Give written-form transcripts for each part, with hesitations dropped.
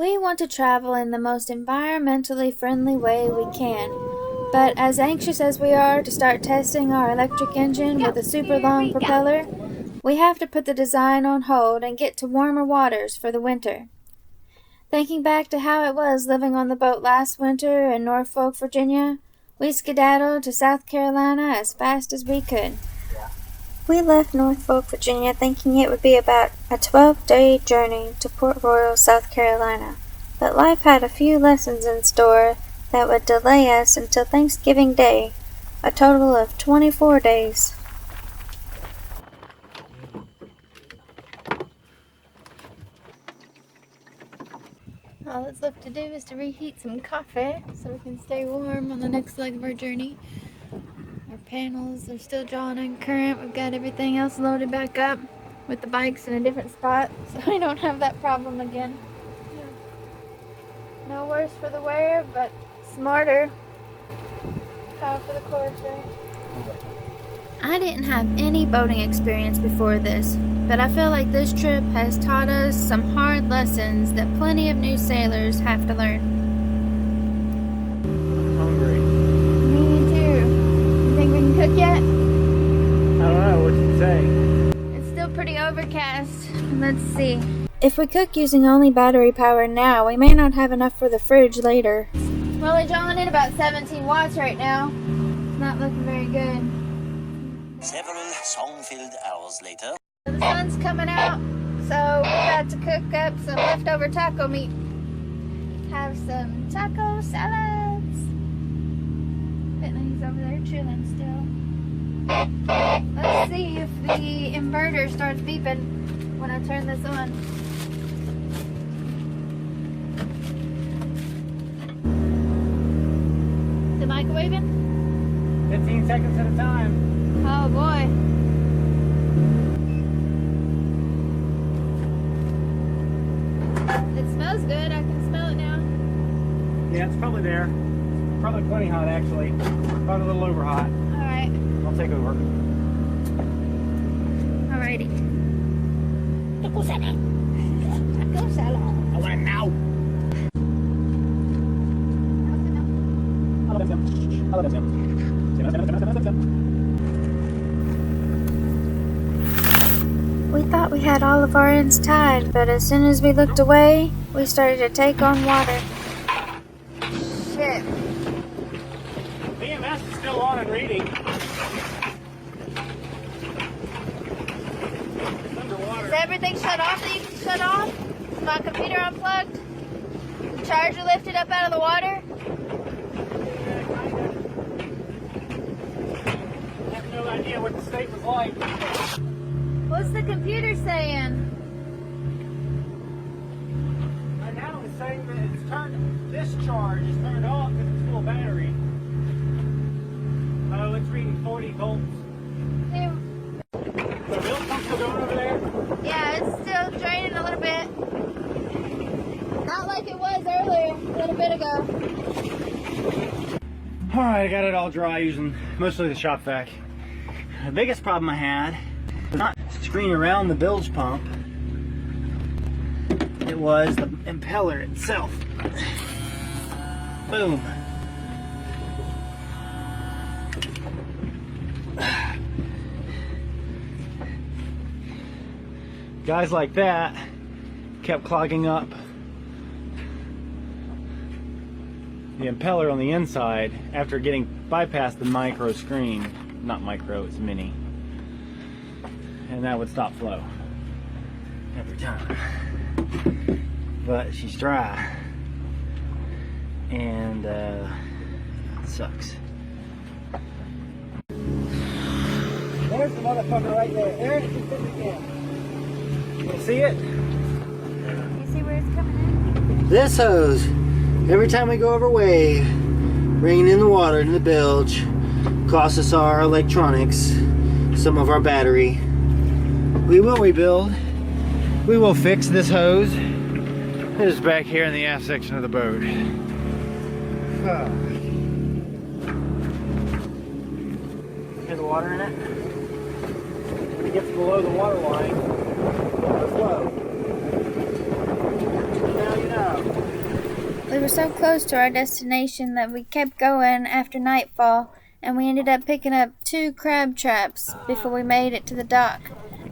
We want to travel in the most environmentally friendly way we can, but as anxious as we are to start testing our electric engine with a super long propeller, we have to put the design on hold and get to warmer waters for the winter. Thinking back to how it was living on the boat last winter in Norfolk, Virginia, we skedaddled to South Carolina as fast as we could. We left Norfolk, Virginia thinking it would be about a 12-day journey to Port Royal, South Carolina, but life had a few lessons in store that would delay us until Thanksgiving Day, a total of 24 days. All that's left to do is to reheat some coffee so we can stay warm on the next leg of our journey. Our panels are still drawing on current. We've got everything else loaded back up with the bikes in a different spot so I don't have that problem again. No worse for the wear, but smarter. Power for the course, right? I didn't have any boating experience before this, but I feel like this trip has taught us some hard lessons that plenty of new sailors have to learn. I'm hungry. Me too. You think we can cook yet? I don't know, what you say? It's still pretty overcast. Let's see. If we cook using only battery power now, we may not have enough for the fridge later. We're only drawing in about 17 watts right now. It's not looking very good. Several song-filled hours later. The sun's coming out, so we're about to cook up some leftover taco meat. Have some taco salads. Bentley's over there chilling still. Let's see if the inverter starts beeping when I turn this on. Is it microwaving? 15 seconds at a time. Oh boy. It smells good. I can smell it now. Yeah, it's probably there. Probably plenty hot, actually. Probably a little over hot. Alright. I'll take over. Alrighty. Taco salad. Taco salad. I want it now. We thought we had all of our ends tied, but as soon as we looked away, we started to take on water. Shit. BMS is still on and reading. It's underwater. Is everything shut off that you can shut off? Is my computer unplugged? The charger lifted up out of the water? I have no idea what the state was like. What's the computer saying? Right now it's saying that it's turned, this charge is turned off because it's full of battery. Oh, it's reading 40 volts. Hey, So the milk pump's still going over there? yeah, it's still draining a little bit. Not like it was earlier, a little bit ago. Alright, I got it all dry using mostly the shop vac. The biggest problem I had was not screwing around the bilge pump. It was the impeller itself. Boom. Guys like that kept clogging up the impeller on the inside after getting bypassed the micro screen. Not micro, it's mini. And that would stop flow every time. But she's dry. And it sucks. There's the motherfucker right there. There it is again. You see it? You see where it's coming in? This hose, every time we go over wave, bringing in the water in the bilge, costs us our electronics, some of our battery. We will rebuild. We will fix this hose. It is back here in the aft section of the boat. Hear the water in it? When it gets below the water line, it'll flow. Now you know. were so close to our destination that we kept going after nightfall, and we ended up picking up 2 crab traps before we made it to the dock.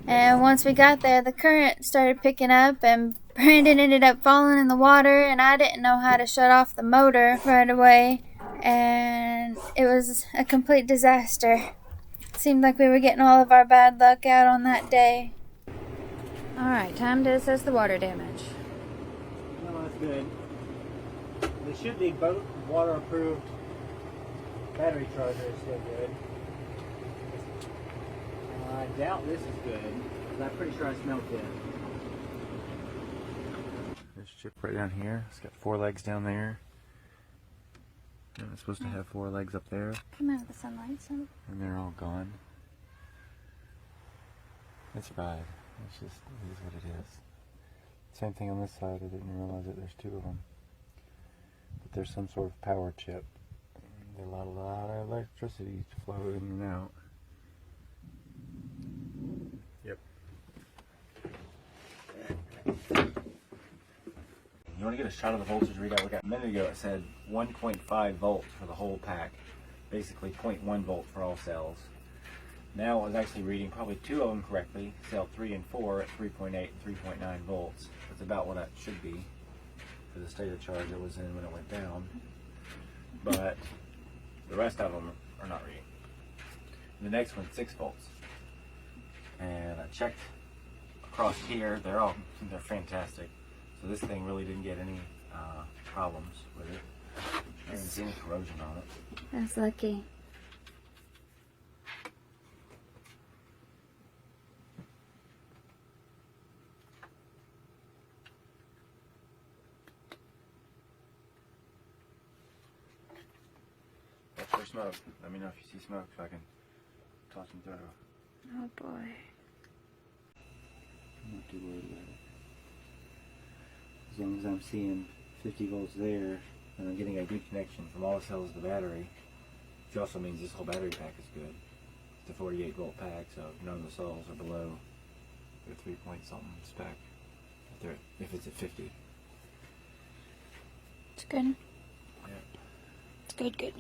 And once we got there, the current started picking up, and Brandon ended up falling in the water, and I didn't know how to shut off the motor right away, and it was a complete disaster. Seemed like we were getting all of our bad luck out on that day. Alright, time to assess the water damage. No, that's good. They should be both water-approved. Battery charger is still good. I doubt this is good, because I'm pretty sure I smelled it. There's a ship right down here. It's got 4 legs down there. And it's supposed to have 4 legs up there. Come out of the sunlight, son. And they're all gone. It's right. It's just, it is what it is. Same thing on this side. I didn't realize that there's 2 of them. But there's some sort of power chip. They allow a lot of electricity to flow in and out. Yep. You want to get a shot of the voltage readout? We got a minute ago it said 1.5 volts for the whole pack. Basically 0.1 volt for all cells. Now it was actually reading probably 2 of them correctly. Cell 3 and 4 at 3.8 and 3.9 volts. That's about what it should be for the state of charge it was in when it went down. But the rest of them are not reading. And the next one's 6 volts. And I checked across here, they're fantastic. So this thing really didn't get any problems with it. I didn't see any corrosion on it. That's lucky. Watch for smoke. Let me know if you see smoke so I can toss them through. Oh boy. I'm not too worried about it. As long as I'm seeing 50 volts there, and I'm getting a good connection from all the cells of the battery, which also means this whole battery pack is good. It's a 48 volt pack, so none of the cells are below their 3 point something spec. If it's at 50. It's good. Yep. It's good, good.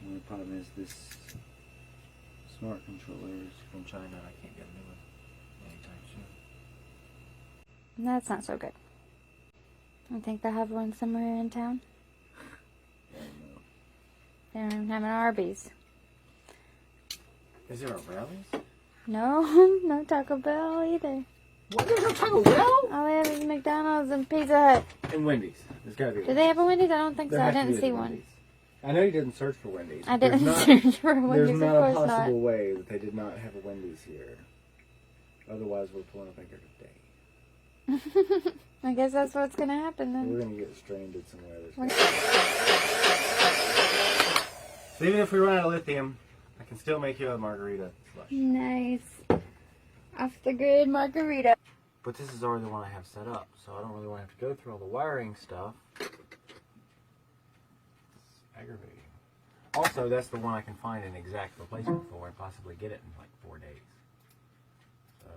The only problem is this smart controller is from China, and I can't get a new one anytime soon. That's not so good. I think they have one somewhere in town. I don't know. They don't even have an Arby's. Is there a Rally's? No, no Taco Bell either. What? There's no Taco Bell? All they have is McDonald's and Pizza Hut. And Wendy's. There's gotta be. Do they have a Wendy's? I don't think so. I didn't see one. I know you didn't search for Wendy's. I didn't search for a There's Wendy's, not of a course possible way that they did not have a Wendy's here. Otherwise, we're pulling up anchor today. not. I guess that's what's gonna happen then. We're gonna get stranded somewhere. So even if we run out of lithium, I can still make you a margarita slush. Nice. Off the grid margarita. But this is already the one I have set up, so I don't really want to have to go through all the wiring stuff. It's aggravating. Also, that's the one I can find an exact replacement for and possibly get it in like 4 days. So,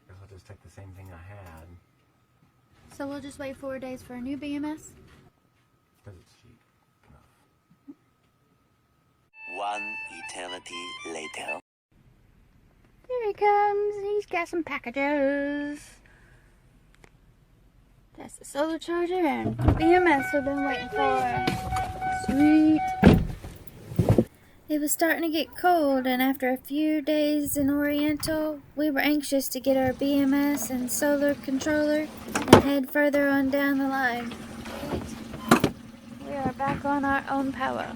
I guess I'll just take the same thing I had. So we'll just wait 4 days for a new BMS? Because it's cheap enough. 1 eternity later. There he comes. He's got some packages. That's the solar charger and BMS we've been waiting for. Sweet. It was starting to get cold, and after a few days in Oriental, we were anxious to get our BMS and solar controller and head further on down the line. We are back on our own power.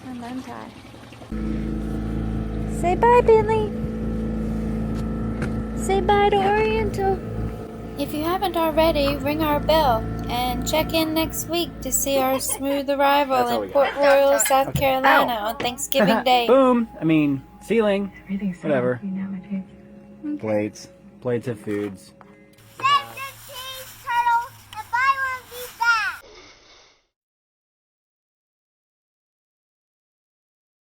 I'm untied. Say bye, Bentley. Say bye to Oriental. If you haven't already, ring our bell and check in next week to see our smooth arrival in Port Royal, South Carolina on Thanksgiving Day. Boom! Ceiling. Whatever. Plates. Plates of foods.